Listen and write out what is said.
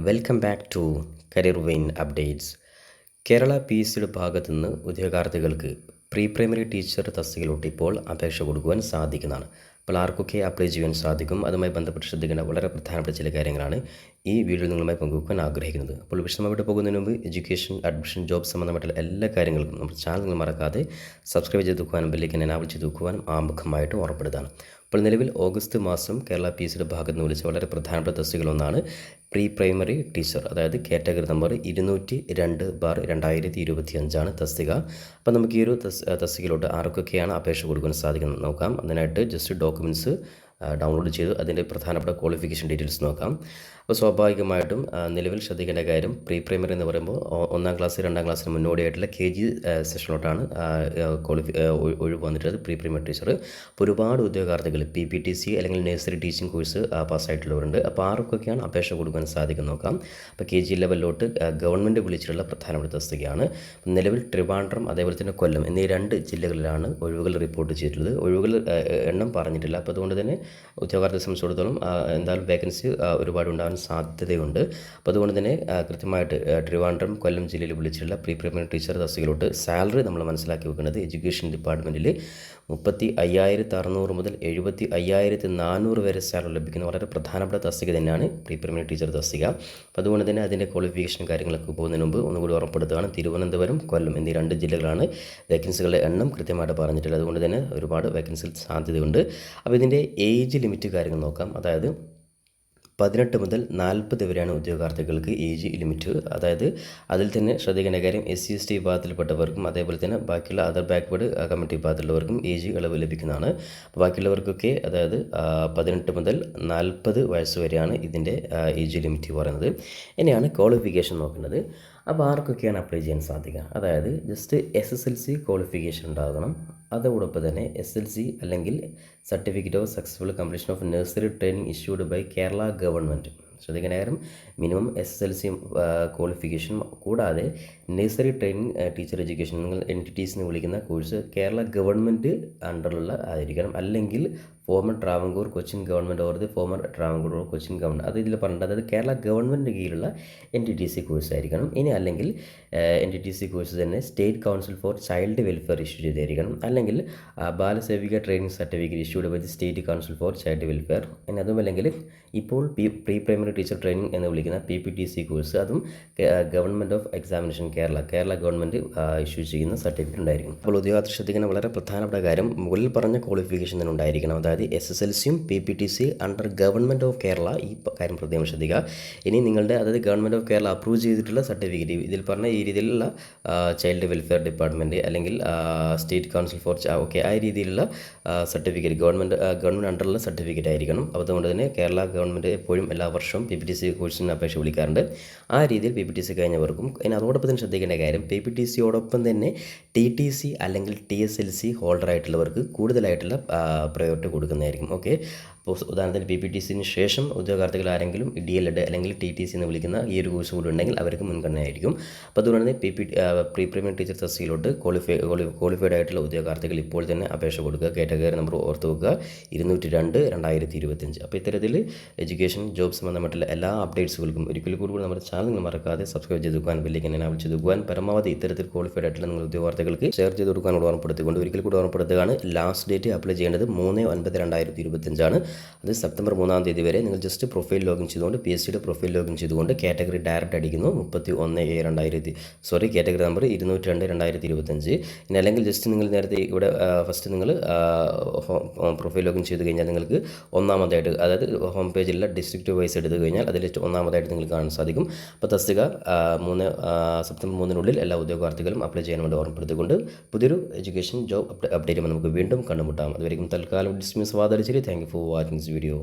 Welcome back to career vein updates. Kerala P S സിയുടെ ഭാഗത്തു നിന്ന് ഉദ്യോഗാർത്ഥികൾക്ക് പ്രീ പ്രൈമറി ടീച്ചർ തസ്തികയിലോട്ട് ഇപ്പോൾ അപേക്ഷ കൊടുക്കുവാൻ സാധിക്കുന്നതാണ്. അപ്പോൾ ആർക്കൊക്കെ അപ്ലൈ ചെയ്യാൻ സാധിക്കും, അതുമായി ബന്ധപ്പെട്ട് ശ്രദ്ധിക്കേണ്ട വളരെ പ്രധാനപ്പെട്ട ചില കാര്യങ്ങളാണ് ഈ വീഡിയോയിൽ നിങ്ങളുമായി പങ്കുവെക്കാൻ ആഗ്രഹിക്കുന്നത്. അപ്പോൾ വിശദമായിട്ട് പോകുന്നതിന് മുമ്പ് എഡ്യൂക്കേഷൻ, അഡ്മിഷൻ, ജോബ് സംബന്ധമായിട്ടുള്ള എല്ലാ കാര്യങ്ങൾക്കും നമ്മുടെ ചാനൽ നിങ്ങൾ മറക്കാതെ സബ്സ്ക്രൈബ് ചെയ്ത് വെക്കുവാനും ബെല്ലേക്ക് എനാബിൾ ചെയ്ത് വെക്കുവാനും ആമുഖമായിട്ടും ഉറപ്പെടുന്നതാണ്. അപ്പോൾ നിലവിൽ ഓഗസ്റ്റ് മാസം കേരള പി എസ് സിയുടെ ഭാഗത്ത് നിന്ന് വിളിച്ച വളരെ പ്രധാനപ്പെട്ട തസ്തികളൊന്നാണ് പ്രീ പ്രൈമറി ടീച്ചർ, അതായത് കാറ്റഗറി നമ്പർ 202/2025 തസ്തിക. അപ്പോൾ നമുക്ക് ഈ ഒരു തസ്തികയിലോട്ട് ആർക്കൊക്കെയാണ് അപേക്ഷ കൊടുക്കാൻ സാധിക്കുന്നത് നോക്കാം. അതിനായിട്ട് ജസ്റ്റ് ഡോക്യുമെൻറ്റ്സ് ഡൗൺലോഡ് ചെയ്ത് അതിൻ്റെ പ്രധാനപ്പെട്ട ക്വാളിഫിക്കേഷൻ ഡീറ്റെയിൽസ് നോക്കാം. അപ്പോൾ സ്വാഭാവികമായിട്ടും നിലവിൽ ശ്രദ്ധിക്കേണ്ട കാര്യം, പ്രീ പ്രൈമറി എന്ന് പറയുമ്പോൾ 1ാം ക്ലാസ് 2ാം ക്ലാസ്സിന് മുന്നോടിയായിട്ടുള്ള KG സെഷനിലോട്ടാണ് ഒഴിവ് വന്നിട്ടുള്ളത് പ്രീ പ്രൈമറി ടീച്ചർ. അപ്പോൾ ഒരുപാട് ഉദ്യോഗാർത്ഥികൾ PPTC അല്ലെങ്കിൽ നഴ്സറി ടീച്ചിങ് കോഴ്സ് പാസ്സായിട്ടുള്ളവരുണ്ട്. അപ്പോൾ ആർക്കൊക്കെയാണ് അപേക്ഷ കൊടുക്കാൻ സാധിക്കും നോക്കാം. അപ്പോൾ KG ലെവലിലോട്ട് ഗവൺമെൻറ് വിളിച്ചിട്ടുള്ള പ്രധാനപ്പെട്ട തസ്തികയാണ്. നിലവിൽ ട്രിവാൻഡ്രം അതേപോലെ തന്നെ കൊല്ലം എന്നീ 2 ജില്ലകളിലാണ് ഒഴിവുകൾ റിപ്പോർട്ട് ചെയ്തിട്ടുള്ളത്. ഒഴിവുകൾ എണ്ണം പറഞ്ഞിട്ടില്ല. അപ്പോൾ അതുകൊണ്ട് തന്നെ ഉദ്യോഗാർത്ഥികളെ സംബന്ധിച്ചിടത്തോളം എന്തായാലും വേക്കൻസി ഒരുപാട് ഉണ്ടാകാൻ സാധ്യതയുണ്ട്. അപ്പോൾ അതുകൊണ്ട് തന്നെ കൃത്യമായിട്ട് ട്രിവാൻഡ്രം, കൊല്ലം ജില്ലയിൽ വിളിച്ചിട്ടുള്ള പ്രീ പ്രൈമറി ടീച്ചർ തസ്തികയിലോട്ട് സാലറി നമ്മൾ മനസ്സിലാക്കി വെക്കുന്നത് എഡ്യൂക്കേഷൻ ഡിപ്പാർട്ട്മെൻറ്റിൽ 35,600 മുതൽ 75,400 വരെ സാലറി ലഭിക്കുന്ന വളരെ പ്രധാനപ്പെട്ട തസ്തിക തന്നെയാണ് പ്രീ പ്രൈമറി ടീച്ചർ തസ്തിക. അപ്പോൾ അതുകൊണ്ട് തന്നെ അതിൻ്റെ ക്വാളിഫിക്കേഷൻ കാര്യങ്ങളൊക്കെ പോകുന്നതിന് മുമ്പ് ഒന്നുകൂടി ഉറപ്പെടുത്തുകയാണ്, തിരുവനന്തപുരം, കൊല്ലം എന്നീ 2 ജില്ലകളാണ് വേക്കൻസികളുടെ എണ്ണം കൃത്യമായിട്ട് പറഞ്ഞിട്ടുള്ളത്. അതുകൊണ്ട് തന്നെ ഒരുപാട് വേക്കൻസി സാധ്യതയുണ്ട്. അപ്പോൾ ഇതിൻ്റെ ഏജ് ലിമിറ്റ് കാര്യങ്ങൾ നോക്കാം. അതായത് 18 മുതൽ 40 വരെയാണ് ഉദ്യോഗാർത്ഥികൾക്ക് ഏജ് ലിമിറ്റ്. അതായത് അതിൽ തന്നെ ശ്രദ്ധിക്കേണ്ട കാര്യം, SC/ST വിഭാഗത്തിൽപ്പെട്ടവർക്കും അതേപോലെ തന്നെ ബാക്കിയുള്ള അതർ ബാക്ക്വേർഡ് കമ്മ്യൂണിറ്റി വിഭാഗത്തിലുള്ളവർക്കും ഏജ് ഇളവ് ലഭിക്കുന്നതാണ്. അപ്പോൾ ബാക്കിയുള്ളവർക്കൊക്കെ അതായത് 18 മുതൽ 40 വയസ്സ് വരെയാണ് ഇതിൻ്റെ ഏജ് ലിമിറ്റ് പറയുന്നത്. ഇനിയാണ് ക്വാളിഫിക്കേഷൻ നോക്കേണ്ടത്. അപ്പോൾ ആർക്കൊക്കെയാണ് അപ്ലൈ ചെയ്യാൻ സാധിക്കുക? അതായത് ജസ്റ്റ് SSLC ക്വാളിഫിക്കേഷൻ ഉണ്ടാകണം. അതോടൊപ്പം തന്നെ SLC അല്ലെങ്കിൽ certificate of successful completion of nursery training issued by Kerala government. ശ്രദ്ധിക്കുന്ന കാര്യം, മിനിമം SSLC ക്വാളിഫിക്കേഷൻ കൂടാതെ നഴ്സറി ട്രെയിനിങ് ടീച്ചർ എഡ്യൂക്കേഷൻ, നിങ്ങൾ NTTC എന്ന് വിളിക്കുന്ന കോഴ്സ് കേരള ഗവൺമെൻറ് അണ്ടറിലുള്ള ആയിരിക്കണം. അല്ലെങ്കിൽ former Travancore Cochin government or the former Travancore or Cochin government, അത് ഇതിൽ പറഞ്ഞിട്ട് അതായത് കേരള ഗവൺമെൻറ് കീഴിലുള്ള NTTC കോഴ്സ് ആയിരിക്കണം. ഇനി അല്ലെങ്കിൽ NTTC കോഴ്സ് തന്നെ state council for child welfare issue ചെയ്തായിരിക്കണം. അല്ലെങ്കിൽ ബാലസേവിക training certificate issued by the state council for child welfare. ഇനി അതുമല്ലെങ്കിൽ ഇപ്പോൾ പ്രീ പ്രൈമറി ടീച്ചർ ട്രെയിനിങ് എന്ന് വിളിക്കുന്ന PPTC കോഴ്സ്, അതും government of examination Kerala government issue ചെയ്യുന്ന സർട്ടിഫിക്കറ്റ് ഉണ്ടായിരിക്കും. അപ്പോൾ ഉദ്യോഗാർത്ഥി ശ്രദ്ധിക്കുന്ന വളരെ പ്രധാനപ്പെട്ട കാര്യം, മുകളിൽ പറഞ്ഞ ക്വാളിഫിക്കേഷൻ തന്നെ ഉണ്ടായിരിക്കണം. അതായത് SSLCയും PPTC under government of Kerala, ഈ കാര്യം പ്രത്യേകം ശ്രദ്ധിക്കുക. ഇനി നിങ്ങളുടെ അതായത് ഗവൺമെൻറ് ഓഫ് കേരള അപ്രൂവ് ചെയ്തിട്ടുള്ള സർട്ടിഫിക്കറ്റ്, ഇതിൽ പറഞ്ഞ ഈ രീതിയിലുള്ള ചൈൽഡ് വെൽഫെയർ ഡിപ്പാർട്ട്മെൻറ്റ് അല്ലെങ്കിൽ സ്റ്റേറ്റ് കൗൺസിൽ ഫോർ ആ രീതിയിലുള്ള സർട്ടിഫിക്കറ്റ് ഗവൺമെൻറ് അണ്ടറിലുള്ള സർട്ടിഫിക്കറ്റ് ആയിരിക്കണം. അതുകൊണ്ട് തന്നെ കേരള ഗവൺമെൻറ് എപ്പോഴും എല്ലാ വർഷവും PPTC കോഴ്സിന് അപേക്ഷ വിളിക്കാറുണ്ട്. ആ രീതിയിൽ PPTC കഴിഞ്ഞവർക്കും. ഇനി അതോടൊപ്പം തന്നെ ശ്രദ്ധിക്കേണ്ട കാര്യം, PPTCയോടൊപ്പം തന്നെ TTC അല്ലെങ്കിൽ TSLC ഹോൾഡർ ആയിട്ടുള്ളവർക്ക് കൂടുതലായിട്ടുള്ള പ്രയോറിറ്റി കൊടുക്കുന്നതായിരിക്കും. ഓക്കെ, അപ്പോൾ ഉദാഹരണത്തിന് PPTCന് ശേഷം ഉദ്യോഗാർത്ഥികൾ ആരെങ്കിലും DLED അല്ലെങ്കിൽ TTC എന്ന് വിളിക്കുന്ന ഈ ഒരു കോഴ്സ് കൂടി ഉണ്ടെങ്കിൽ അവർക്ക് മുൻഗണനയായിരിക്കും. അപ്പോൾ അതുകൊണ്ട് തന്നെ പ്രീ പ്രൈമറി ടീച്ചർ തസ്തികയിലോട്ട് ക്വാളിഫൈഡ് ആയിട്ടുള്ള ഉദ്യോഗാർത്ഥികൾ ഇപ്പോൾ തന്നെ അപേക്ഷ കൊടുക്കുക. കാറ്റഗറി നമ്പർ ഓർത്ത് വെക്കുക 202/2025. അപ്പോൾ ഇത്തരത്തിൽ എഡ്യൂക്കേഷൻ, ജോബ് സംബന്ധമായിട്ടുള്ള എല്ലാ അപ്ഡേറ്റ്സുകൾക്കും ഒരിക്കൽ കൂടി നമ്മുടെ ചാനൽ മറക്കാതെ സബ്സ്ക്രൈബ് ചെയ്ത് വെക്കാൻ, ബെല്ലേക്ക് എനാബിൾ ചെയ്ത് വെക്കുവാൻ, പരമാവധി ഇത്തരത്തിൽ ക്വാളിഫൈഡ് ആയിട്ടുള്ള നിങ്ങൾ ഉദ്യോഗാർത്ഥികൾക്ക് ഷെയർ ചെയ്ത് കൊടുക്കാനുള്ള ഓർമ്മപ്പെടുത്തിക്കൊണ്ട് ഒരിക്കൽ കൂടി ഓർമ്മപ്പെടുത്തുകയാണ്, ലാസ്റ്റ് ഡേറ്റ് അപ്ലൈ ചെയ്യേണ്ടത് 3/9/2025. അത് സെപ്റ്റംബർ 3-ാം തീയതി വരെ. നിങ്ങൾ ജസ്റ്റ് പ്രൊഫൈൽ ലോഗിൻ ചെയ്തുകൊണ്ട് PSCയുടെ പ്രൊഫൈൽ ലോഗിൻ ചെയ്തുകൊണ്ട് കാറ്റഗറി ഡയറക്റ്റ് അടിക്കുന്നു. Category number 202/2025. ഇനി അല്ലെങ്കിൽ ജസ്റ്റ് നിങ്ങൾ നേരത്തെ ഇവിടെ ഫസ്റ്റ് നിങ്ങൾ പ്രൊഫൈൽ ലോഗിൻ ചെയ്ത് കഴിഞ്ഞാൽ നിങ്ങൾക്ക് ഒന്നാമതായിട്ട്, അതായത് ഹോം പേജിലുള്ള ഡിസ്ട്രിക്റ്റ് വൈസ് എടുത്തു കഴിഞ്ഞാൽ അതിൽ ഒന്നാമതായിട്ട് നിങ്ങൾക്ക് കാണാൻ സാധിക്കും. അപ്പോൾ തസ്തിക സെപ്റ്റംബർ 3-നുള്ളിൽ എല്ലാ ഉദ്യോഗാർത്ഥികളും അപ്ലൈ ചെയ്യാൻ വേണ്ടി ഓർമ്മപ്പെടുത്തിക്കൊണ്ട് പുതിയൊരു എഡ്യൂക്കേഷൻ ജോബ് അപ്ഡേറ്റുമായി നമുക്ക് വീണ്ടും കണ്ടുമുട്ടാം. അതുവരെയും തൽക്കാലം ഡിസ്മിസ് വാദടിച്ചിട്ട് thank you for watching this video.